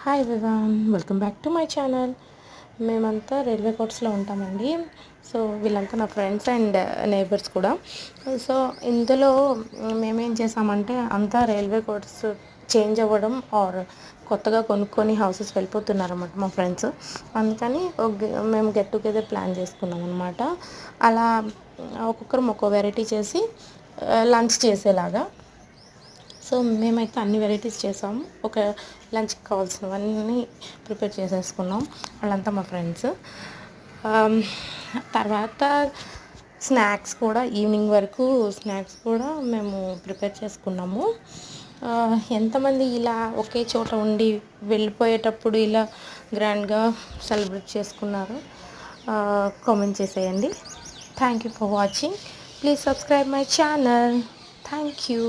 Hi everyone, welcome back to my channel. మేమంతా railway కోర్ట్స్లో ఉంటామండి. So వీళ్ళంతా నా ఫ్రెండ్స్ అండ్ నైబర్స్ కూడా. సో ఇందులో మేమేం చేసామంటే అంతా రైల్వే కోర్ట్స్ చేంజ్ అవ్వడం ఆర్ కొత్తగా కొనుక్కొని హౌసెస్ వెళ్ళిపోతున్నారన్నమాట మా ఫ్రెండ్స్. అందుకని మేము గెట్ టుగెదర్ ప్లాన్ చేసుకున్నాం అనమాట. అలా ఒక్కొక్కరం ఒక్కో వెరైటీ చేసి లంచ్ చేసేలాగా. సో మేమైతే అన్ని వెరైటీస్ చేసాము. ఒక లంచ్కి కావాల్సినవన్నీ ప్రిపేర్ చేసేసుకున్నాం. వాళ్ళంతా మా ఫ్రెండ్స్. తర్వాత స్నాక్స్ కూడా ఈవినింగ్ వరకు స్నాక్స్ కూడా మేము ప్రిపేర్ చేసుకున్నాము. ఎంతమంది ఇలా ఒకే చోట ఉండి వెళ్ళిపోయేటప్పుడు ఇలా గ్రాండ్గా సెలబ్రేట్ చేసుకున్నారు కామెంట్ చేసేయండి. Thank you for watching. Please subscribe my channel. Thank you.